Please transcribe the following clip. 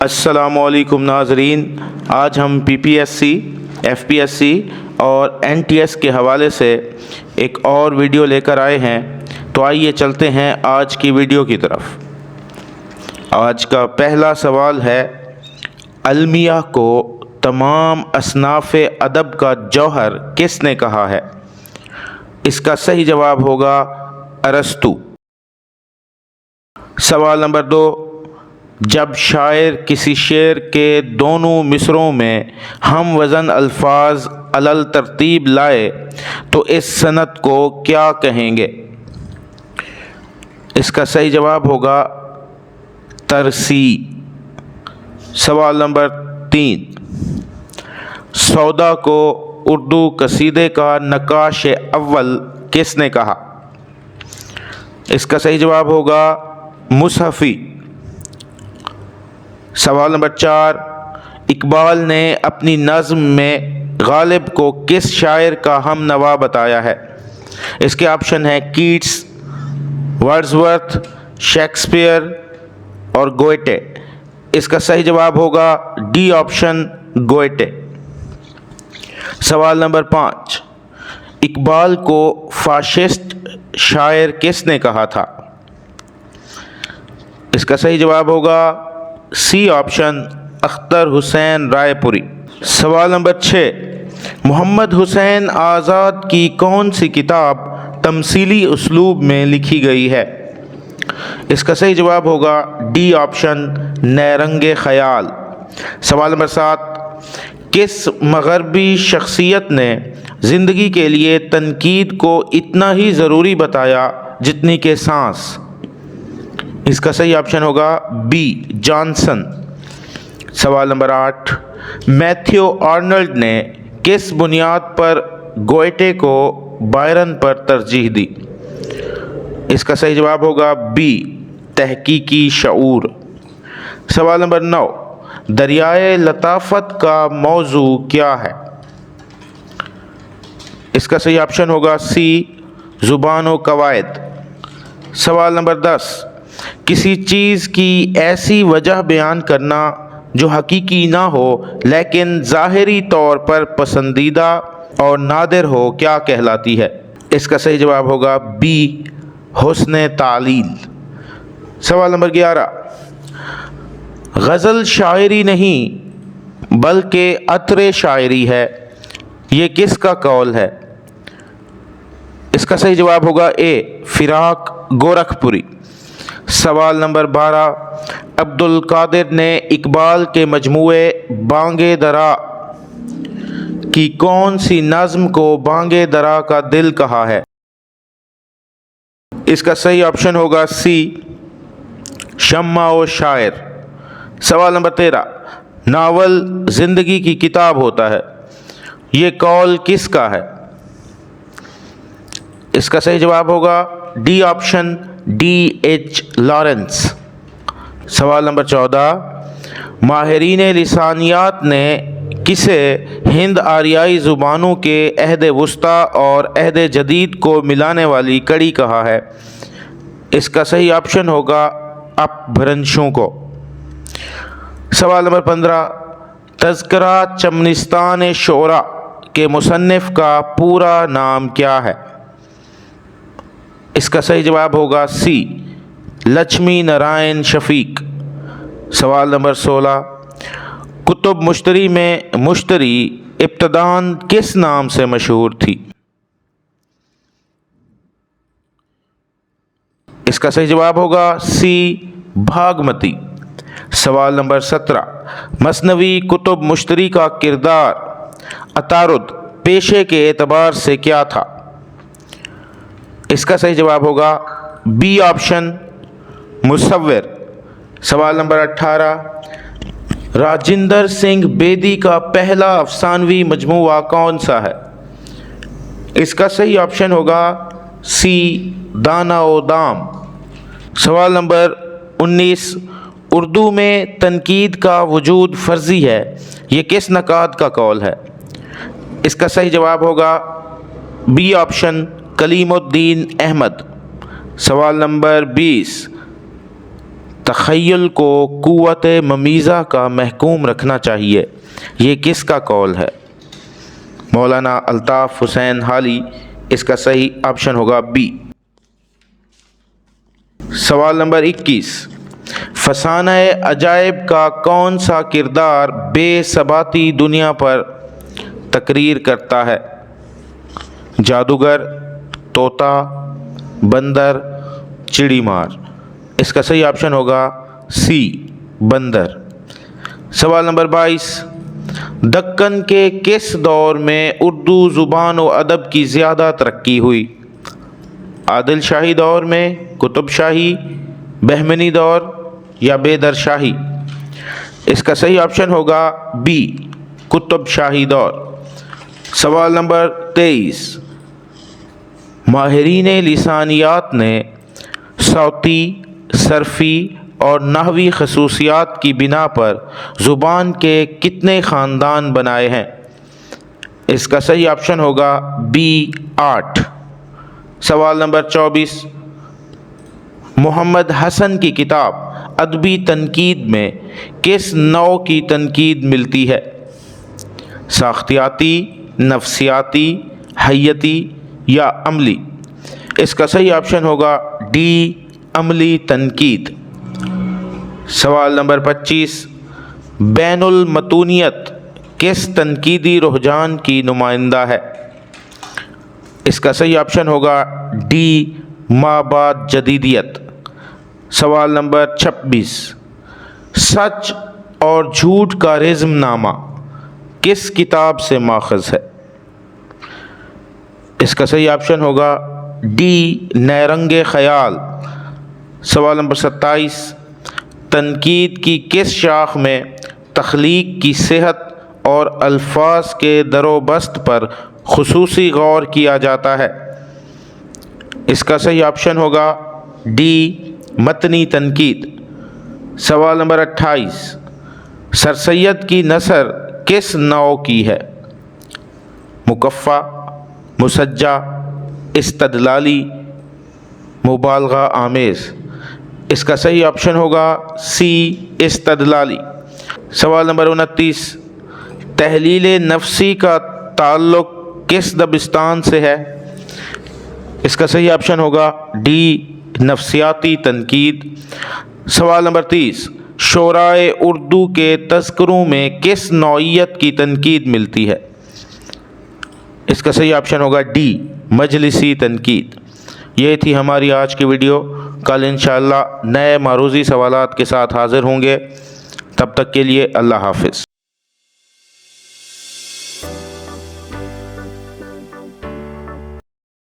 السلام علیکم ناظرین، آج ہم P P S C, F P S C اور این ٹی ایس کے حوالے سے ایک اور ویڈیو لے کر آئے ہیں۔ تو آئیے چلتے ہیں آج کی ویڈیو کی طرف۔ آج کا پہلا سوال ہے، المیہ کو تمام اصناف ادب کا جوہر کس نے کہا ہے؟ اس کا صحیح جواب ہوگا ارسطو۔ سوال نمبر 2، جب شاعر کسی شعر کے دونوں مصرعوں میں ہم وزن الفاظ علل ترتیب لائے تو اس صنعت کو کیا کہیں گے؟ اس کا صحیح جواب ہوگا ترسی۔ سوال نمبر 3، سودا کو اردو قصیدے کا نقاش اول کس نے کہا؟ اس کا صحیح جواب ہوگا مصحفی۔ سوال نمبر 4، اقبال نے اپنی نظم میں غالب کو کس شاعر کا ہم نوا بتایا ہے؟ اس کے آپشن ہیں کیٹس، ورڈزورتھ، شیکسپیئر اور گوئٹے۔ اس کا صحیح جواب ہوگا ڈی آپشن، گوئٹے۔ سوال نمبر 5، اقبال کو فاشسٹ شاعر کس نے کہا تھا؟ اس کا صحیح جواب ہوگا سی آپشن، اختر حسین رائے پوری۔ سوال نمبر 6، محمد حسین آزاد کی کون سی کتاب تمثیلی اسلوب میں لکھی گئی ہے؟ اس کا صحیح جواب ہوگا ڈی آپشن، نیرنگ خیال۔ سوال نمبر 7، کس مغربی شخصیت نے زندگی کے لیے تنقید کو اتنا ہی ضروری بتایا جتنی کہ سانس؟ اس کا صحیح آپشن ہوگا بی، جانسن۔ سوال نمبر 8، میتھیو آرنلڈ نے کس بنیاد پر گوئٹے کو بائرن پر ترجیح دی؟ اس کا صحیح جواب ہوگا بی، تحقیقی شعور۔ سوال نمبر 9، دریائے لطافت کا موضوع کیا ہے؟ اس کا صحیح آپشن ہوگا سی، زبان و قواعد۔ سوال نمبر 10، کسی چیز کی ایسی وجہ بیان کرنا جو حقیقی نہ ہو لیکن ظاہری طور پر پسندیدہ اور نادر ہو کیا کہلاتی ہے؟ اس کا صحیح جواب ہوگا بی، حسن تعلیل۔ سوال نمبر 11، غزل شاعری نہیں بلکہ عطر شاعری ہے، یہ کس کا قول ہے؟ اس کا صحیح جواب ہوگا اے، فراق گورکھپوری۔ سوال نمبر 12، عبد القادر نے اقبال کے مجموعے بانگ درا کی کون سی نظم کو بانگ درا کا دل کہا ہے؟ اس کا صحیح آپشن ہوگا سی، شمع و شاعر۔ سوال نمبر 13، ناول زندگی کی کتاب ہوتا ہے، یہ قول کس کا ہے؟ اس کا صحیح جواب ہوگا D option, D H Lawrence. سوال نمبر 14، ماہرین لسانیات نے کسے ہند آریائی زبانوں کے عہد وسطیٰ اور عہد جدید کو ملانے والی کڑی کہا ہے؟ اس کا صحیح آپشن ہوگا اپبھرنشوں کو۔ سوال نمبر 15، تذکرہ چمنستان شعراء کے مصنف کا پورا نام کیا ہے؟ اس کا صحیح جواب ہوگا سی، لچھمی نارائن شفیق۔ سوال نمبر 16، کتب مشتری میں مشتری ابتداً کس نام سے مشہور تھی؟ اس کا صحیح جواب ہوگا سی، بھاگمتی۔ سوال نمبر 17، مثنوی کتب مشتری کا کردار عطارد پیشے کے اعتبار سے کیا تھا؟ اس کا صحیح جواب ہوگا بی آپشن، مصور۔ سوال نمبر 18، راجندر سنگھ بیدی کا پہلا افسانوی مجموعہ کون سا ہے؟ اس کا صحیح آپشن ہوگا سی، دانا و دام۔ سوال نمبر 19، اردو میں تنقید کا وجود فرضی ہے، یہ کس نقاد کا قول ہے؟ اس کا صحیح جواب ہوگا بی آپشن، کلیم الدین احمد۔ سوال نمبر 20، تخیل کو قوت ممیزہ کا محکوم رکھنا چاہیے، یہ کس کا قول ہے؟ مولانا الطاف حسین حالی۔ اس کا صحیح آپشن ہوگا بی۔ سوال نمبر 21، فسانہ عجائب کا کون سا کردار بے ثباتی دنیا پر تقریر کرتا ہے؟ جادوگر، طوطا، بندر، چڑی مار۔ اس کا صحیح آپشن ہوگا سی، بندر۔ سوال نمبر 22، دکن کے کس دور میں اردو زبان و ادب کی زیادہ ترقی ہوئی؟ عادل شاہی دور میں، قطب شاہی، بہمنی دور یا بیدر شاہی؟ اس کا صحیح آپشن ہوگا بی، قطب شاہی دور۔ سوال نمبر 23، ماہرین لسانیات نے صوتی، صرفی اور نحوی خصوصیات کی بنا پر زبان کے کتنے خاندان بنائے ہیں؟ اس کا صحیح آپشن ہوگا بی، 8۔ سوال نمبر 24، محمد حسن کی کتاب ادبی تنقید میں کس نوع کی تنقید ملتی ہے؟ ساختیاتی، نفسیاتی، حیتی یا عملی؟ اس کا صحیح آپشن ہوگا ڈی، عملی تنقید۔ سوال نمبر 25، بین المتونیت کس تنقیدی رجحان کی نمائندہ ہے؟ اس کا صحیح آپشن ہوگا ڈی، مابعد جدیدیت۔ سوال نمبر 26، سچ اور جھوٹ کا رزم نامہ کس کتاب سے ماخذ ہے؟ اس کا صحیح آپشن ہوگا ڈی، نیرنگ خیال۔ سوال نمبر 27، تنقید کی کس شاخ میں تخلیق کی صحت اور الفاظ کے در و بست پر خصوصی غور کیا جاتا ہے؟ اس کا صحیح آپشن ہوگا ڈی، متنی تنقید۔ سوال نمبر 28، سر سید کی نثر کس نوع کی ہے؟ مکفّہ، مسجع، استدلالی، مبالغہ آمیز؟ اس کا صحیح آپشن ہوگا سی، استدلالی۔ سوال نمبر 29، تحلیل نفسی کا تعلق کس دبستان سے ہے؟ اس کا صحیح آپشن ہوگا ڈی، نفسیاتی تنقید۔ سوال نمبر 30، شعرائے اردو کے تذکروں میں کس نوعیت کی تنقید ملتی ہے؟ اس کا صحیح آپشن ہوگا ڈی، مجلسی تنقید۔ یہ تھی ہماری آج کی ویڈیو۔ کل انشاءاللہ نئے معروضی سوالات کے ساتھ حاضر ہوں گے۔ تب تک کے لیے اللہ حافظ۔